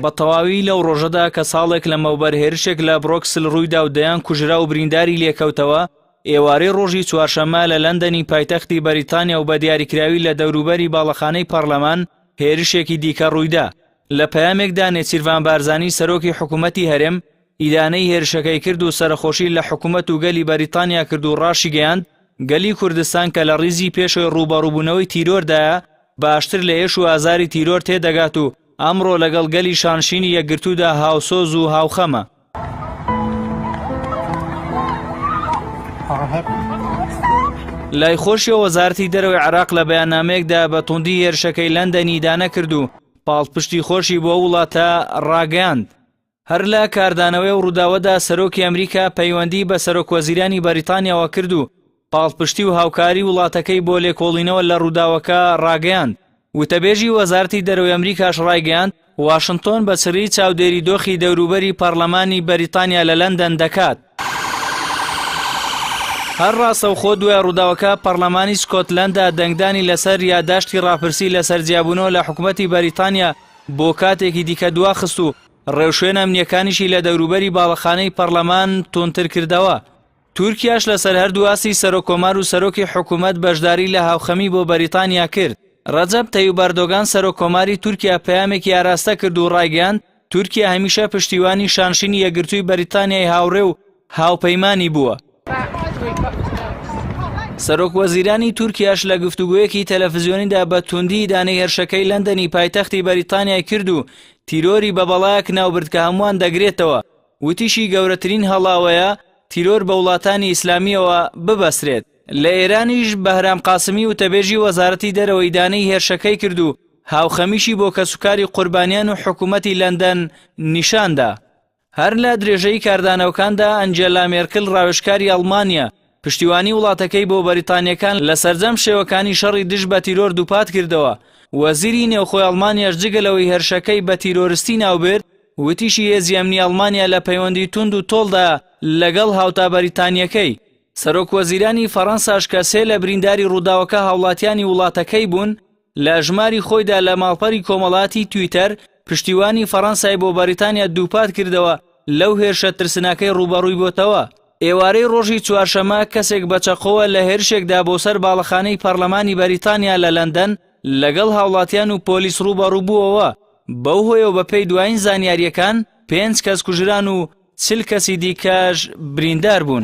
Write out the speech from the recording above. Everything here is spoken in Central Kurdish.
بە تەواوی لەو ڕۆژەدا کە ساڵێک لە مەوبەر هێرشێک لە برۆکسل ڕوویدا و دەیان کوژرا و برینداری لێکەوتەوە، ئێوارەی ڕۆژی چوارشەممە لە لەندەنی پایتەختی بەریتانیا و بە دیاریکراوی لە دەوروبەری باڵەخانەی پەرلەمان هێرشێکی دیکە ڕوویدا. لە پەیامێکدا نێچیروان بارزانی سەرۆکی حکوومەتی هەرێم ئیدانەی هێرشەکەی کرد و سەرخۆشی لە حکوومەت و گەلی بەریتانیا کرد و ڕاشی گەیاند گەلی کوردستان کە لە ڕیزی پێشەوەی ڕوبەڕووبوونەوەی تیرۆردایە باشتر لە ئێش و ئازاری تیرۆر تێدەگات و ئەمڕۆ لەگەڵ گەلی شانشینی یەکگرتوودا هاوسۆز و هاوخەمە. لای خۆشیەوە وەزارەتی دەرەوەی عێراق لە بەیاننامەیەکدا بە توندی هێرشەکەی لەندەنی دانە کرد و پاڵپشتی خۆشی بۆ وڵاتە ڕاگەیاند. هەر لە کاردانەوەی و ڕووداوەدا سەرۆکی ئەمریکا پەیوەندی بە سەرۆکوەزیرانی بەریتانیاوە کرد و پاڵپشتی و هاوکاری وڵاتەکەی بۆ لێکۆڵینەوە لە ڕووداوەکە ڕاگەیاند. وتەبێژی وەزارەتی دەرەوەی ئەمریکاش ڕایگەیاند واشنتۆن بەچڕی چاودێری دۆخی دەوروبەری پەرلەمانی بەریتانیا لە لەندەن دەکات. هەر ڕاستەوخۆ دوای ڕووداوەکە پەرلەمانی سکۆتلەندە دەنگدانی لەسەر یاداشتی ڕاپرسی لەسەر جیابوونەوە لە حکوومەتی بەریتانیا بۆ کاتێکی دیکە دواخست و ڕێوشوێنە ئەمنیەکانیشی لە دەوروبەری باڵەخانەی پەرلەمان تۆنتر کردەوە. تورکیاش لەسەر هەردوو ئاسی سەرۆکۆمار و سەرۆکی حکوومەت بەشداری لە هاوخەمی بۆ بەریتانیا کرد. ڕەجەب تەیوب ئەردۆغان سەرۆکۆماری تورکیا پەیامێکی ئاراستە کرد و ڕایگەیاند تورکیا هەمیشە پشتیوانی شانشینی یەکگرتووی بەریتانیای هاوڕێ و هاوپەیمانی بووە. سەرۆکوەزیرانی تورکیاش لە گفتوگویەکی تەلەڤیزیۆنیدا بە توندی دانەی هێرشەکەی لەندەنی پایتەختی بەریتانیای کرد و تیرۆری بە بەڵایەک ناوبرد کە هەمووان دەگرێتەوە. وتیشی گەورەترین هەڵاوەیە تیرۆر بە وڵاتانی ئیسلامیەوە ببەسرێت. لە ئێرانیش بەهرام قاسمی وتەبێژی وەزارەتی دەرەوەی دانەی هێرشەکەی کرد و هاوخەمیشی بۆ کەسوکاری قوربانیان و حکوومەتی لەندەن نیشاندا. هەر لە درێژەی کاردانەوەکاندا ئەنجێلا مێرکل ڕاوێژکاری ئەڵمانیا پشتیوانی وڵاتەکەی بۆ بەریتانیەکان لە سەرجەم شێوەکانی شەڕی دژ بە تیرۆر دووپات کردەوە. وەزیری نێوخۆی ئەڵمانیاش جگەلەوەی هێرشەکەی بە تیرۆریستی ناوبرد وتیشی هێزی ئەمنی ئەڵمانیا لە پەیوەندی توند و تۆڵدا لەگەڵ هاوتا بەریتانیەکەی. سەرۆکوەزیرانی فەڕەنساش کە سێ لە برینداری ڕووداوەکە هاوڵاتیانی وڵاتەکەی بوون لە ژماری خۆیدا لە ماڵپەری کۆمەڵاتی تویتەر پشتیوانی فەڕەنسای بۆ بەریتانیا دووپات کردەوە لەو هێرشە ترسناکەی ڕوبەڕووی بۆتەوە. ئێوارەی ڕۆژی چوارشەمە کەسێک بەچەقۆوە لە هێرشێکدا بۆ سەر باڵەخانەی پەرلەمانی بەریتانیا لە لەندەن لەگەڵ هاوڵاتیان و پۆلیس ڕوبەڕوو بووەوە. بەو هۆیەوە بەپێی دوایین زانیاریەکان 5 کەس کوژران و 40 کەسی دیکەش بریندار بوون.